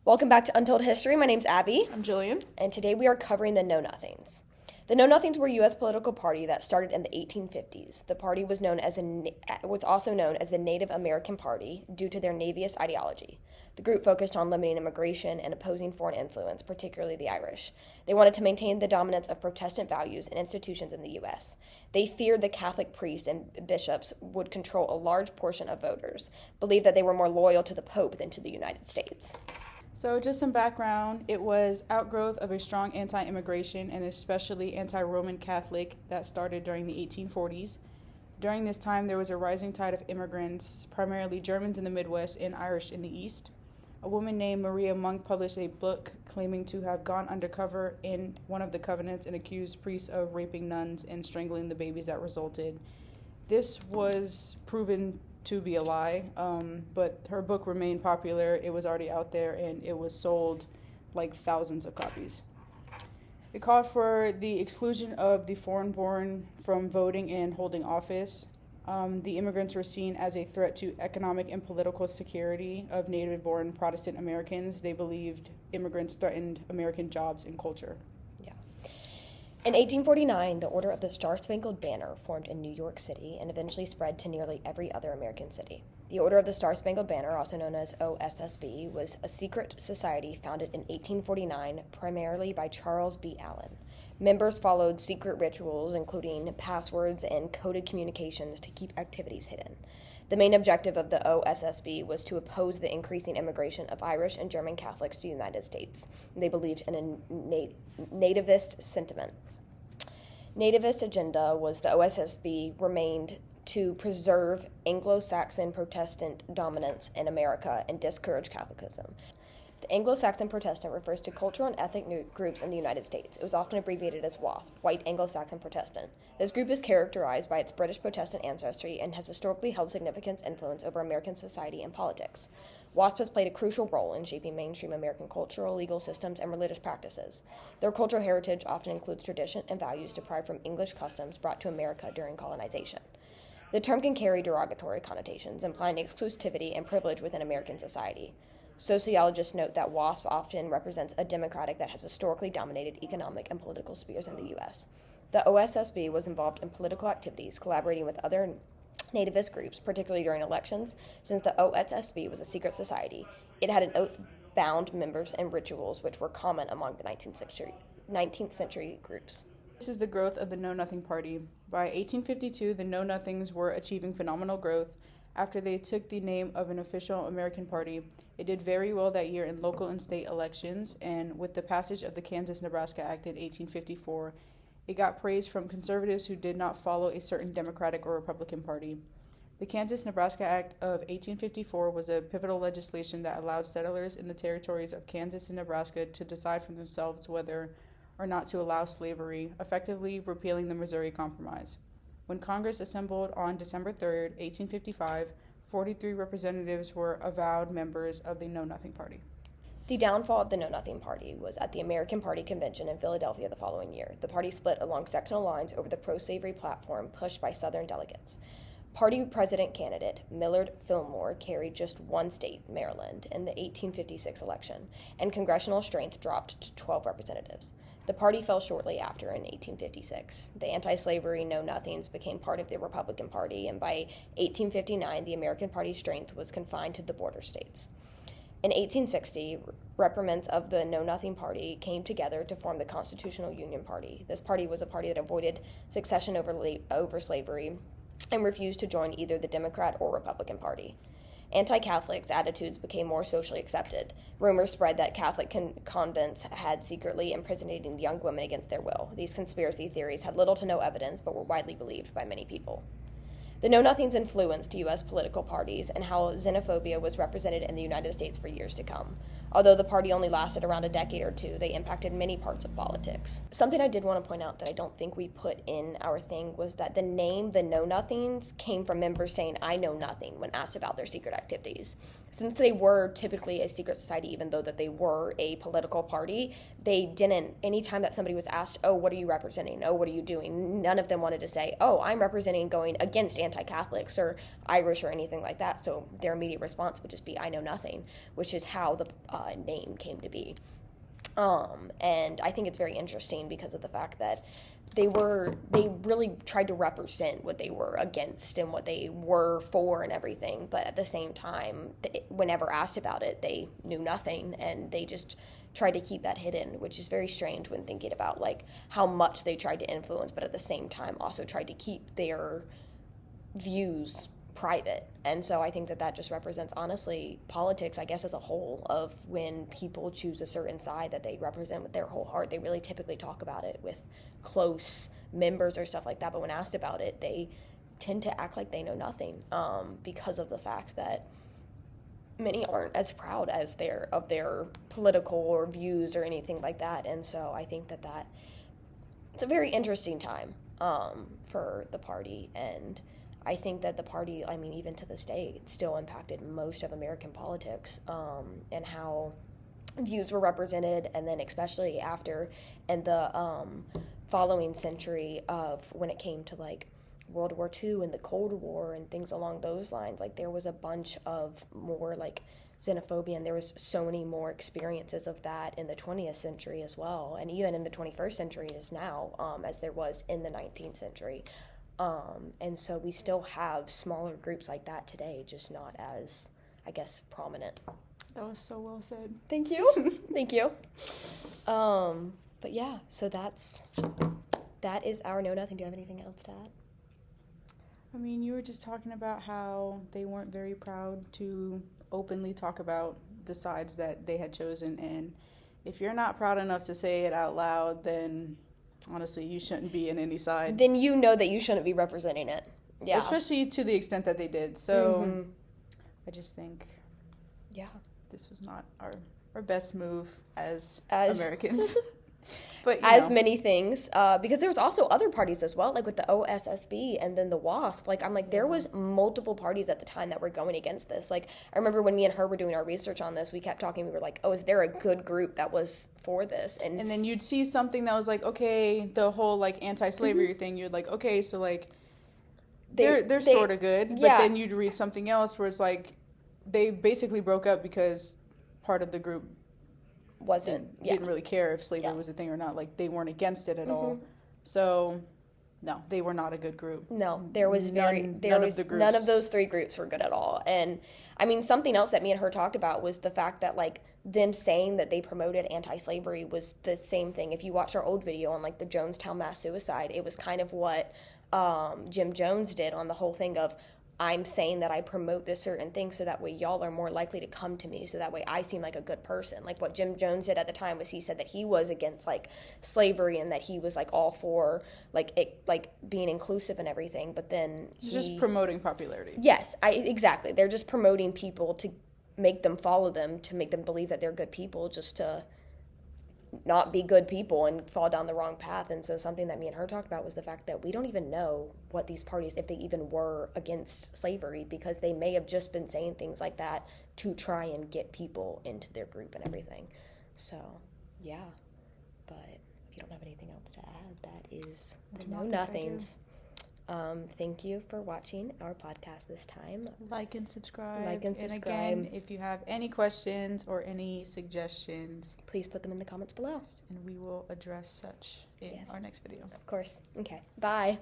Welcome back to Untold History. My name's Abby, I'm Jillian. and today we are covering the Know Nothings. The Know Nothings were a U.S. political party that started in the 1850s. The party was also known as the Native American Party due to their Navyist ideology. The group focused on limiting immigration and opposing foreign influence, particularly the Irish. They wanted to maintain the dominance of Protestant values and institutions in the U.S. They feared the Catholic priests and bishops would control a large portion of voters, believed that they were more loyal to the Pope than to the United States. So just some background, it was outgrowth of a strong anti-immigration and especially anti-Roman Catholic that started during the 1840s. During this time, there was a rising tide of immigrants, primarily Germans in the Midwest and Irish in the East. A woman named Maria Monk published a book claiming to have gone undercover in one of the covenants and accused priests of raping nuns and strangling the babies that resulted. This was proven to be a lie, but her book remained popular. It was already out there and it was sold like thousands of copies. It called for the exclusion of the foreign-born from voting and holding office. The immigrants were seen as a threat to economic and political security of native-born Protestant Americans. They believed immigrants threatened American jobs and culture. In 1849, the Order of the Star-Spangled Banner formed in New York City and eventually spread to nearly every other American city. The Order of the Star-Spangled Banner, also known as OSSB, was a secret society founded in 1849 primarily by Charles B. Allen. Members followed secret rituals, including passwords and coded communications to keep activities hidden. The main objective of the OSSB was to oppose the increasing immigration of Irish and German Catholics to the United States. They believed in a nativist sentiment. Nativist agenda was the OSSB remained to preserve Anglo-Saxon Protestant dominance in America and discourage Catholicism. The Anglo-Saxon Protestant refers to cultural and ethnic groups in the United States. It was often abbreviated as WASP, White Anglo-Saxon Protestant. This group is characterized by its British Protestant ancestry and has historically held significant influence over American society and politics. WASP has played a crucial role in shaping mainstream American cultural, legal systems, and religious practices. Their cultural heritage often includes tradition and values derived from English customs brought to America during colonization. The term can carry derogatory connotations, implying exclusivity and privilege within American society. Sociologists note that WASP often represents a democratic that has historically dominated economic and political spheres in the U.S. The OSSB was involved in political activities, collaborating with other nativist groups, particularly during elections. Since the OSSB was a secret society, it had an oath-bound members and rituals which were common among the 19th century groups. This is the growth of the Know Nothing Party. By 1852, the Know Nothings were achieving phenomenal growth. After they took the name of an official American party, it did very well that year in local and state elections, and with the passage of the Kansas-Nebraska Act in 1854, it got praise from conservatives who did not follow a certain Democratic or Republican party. The Kansas-Nebraska Act of 1854 was a pivotal legislation that allowed settlers in the territories of Kansas and Nebraska to decide for themselves whether or not to allow slavery, effectively repealing the Missouri Compromise. When Congress assembled on December 3, 1855, 43 representatives were avowed members of the Know Nothing Party. The downfall of the Know Nothing Party was at the American Party Convention in Philadelphia the following year. The party split along sectional lines over the pro-slavery platform pushed by Southern delegates. Party president candidate Millard Fillmore carried just one state, Maryland, in the 1856 election, and congressional strength dropped to 12 representatives. The party fell shortly after in 1856. The anti-slavery Know-Nothings became part of the Republican Party, and by 1859, the American Party's strength was confined to the border states. In 1860, representatives of the Know-Nothing Party came together to form the Constitutional Union Party. This party was a party that avoided secession over slavery and refused to join either the Democrat or Republican Party. Anti-Catholics' attitudes became more socially accepted. Rumors spread that Catholic convents had secretly imprisoned young women against their will. These conspiracy theories had little to no evidence but were widely believed by many people. The Know-Nothings influenced U.S. political parties and how xenophobia was represented in the United States for years to come. Although the party only lasted around a decade or two, they impacted many parts of politics. Something I did want to point out that I don't think we put in our thing was that the name, the Know-Nothings, came from members saying, "I know nothing," when asked about their secret activities. Since they were typically a secret society, even though that they were a political party, they didn't, anytime that somebody was asked, "Oh, what are you representing? Oh, what are you doing?" None of them wanted to say, "Oh, I'm representing going against anti anti-Catholics or Irish or anything like that. So their immediate response would just be, I know nothing, which is how the name came to be. And I think it's very interesting because of the fact that they really tried to represent what they were against and what they were for and everything. But at the same time, whenever asked about it, they knew nothing, and they just tried to keep that hidden, which is very strange when thinking about like how much they tried to influence, but at the same time also tried to keep their views private. And so I think that just represents, honestly, politics, I guess, as a whole, of when people choose a certain side that they represent with their whole heart. They really typically talk about it with close members or stuff like that, but when asked about it, they tend to act like they know nothing, because of the fact that many aren't as proud as of their political or views or anything like that. And so I think that it's a very interesting time for the party, and I think that the party, I mean, even to this day, it's still impacted most of American politics, and how views were represented, and then especially after in the following century of when it came to like World War II and the Cold War and things along those lines. Like there was a bunch of more like xenophobia, and there was so many more experiences of that in the 20th century as well, and even in the 21st century as now, as there was in the 19th century. And so we still have smaller groups like that today, just not as, I guess, prominent. That was so well said. Thank you. Thank you. But yeah, so that is our Know Nothing. Do you have anything else to add? I mean, you were just talking about how they weren't very proud to openly talk about the sides that they had chosen, and if you're not proud enough to say it out loud, then honestly, you shouldn't be in any side. Then you know that you shouldn't be representing it. Yeah. Especially to the extent that they did. So I just think this was not our best move as Americans. But as many things, because there was also other parties as well, like with the OSSB and then the WASP. Like, I'm like, there was multiple parties at the time that were going against this. Like, I remember when me and her were doing our research on this, we kept talking, we were like, oh, is there a good group that was for this? And then you'd see something that was like, okay, the whole, like, anti-slavery thing, you'd like, okay, so, like, they're sort of good. But then you'd read something else where it's like, they basically broke up because part of the group didn't really care if slavery was a thing or not. Like, they weren't against it at all. So no, they were not a good group. No, none of those three groups were good at all. And I mean, something else that me and her talked about was the fact that like them saying that they promoted anti-slavery was the same thing. If you watch our old video on like the Jonestown mass suicide, it was kind of what Jim Jones did on the whole thing of, I'm saying that I promote this certain thing so that way y'all are more likely to come to me, so that way I seem like a good person. Like what Jim Jones did at the time was he said that he was against like slavery and that he was like all for like being inclusive and everything, but then he's just promoting popularity. Yes, exactly. They're just promoting people to make them follow them, to make them believe that they're good people, just to not be good people and fall down the wrong path. And so something that me and her talked about was the fact that we don't even know what these parties, if they even were against slavery, because they may have just been saying things like that to try and get people into their group and everything. So yeah, but if you don't have anything else to add, that is the Know Nothings. Thank you for watching our podcast this time. Like and subscribe. And again, if you have any questions or any suggestions, please put them in the comments below. And we will address such in our next video. Of course. Okay. Bye.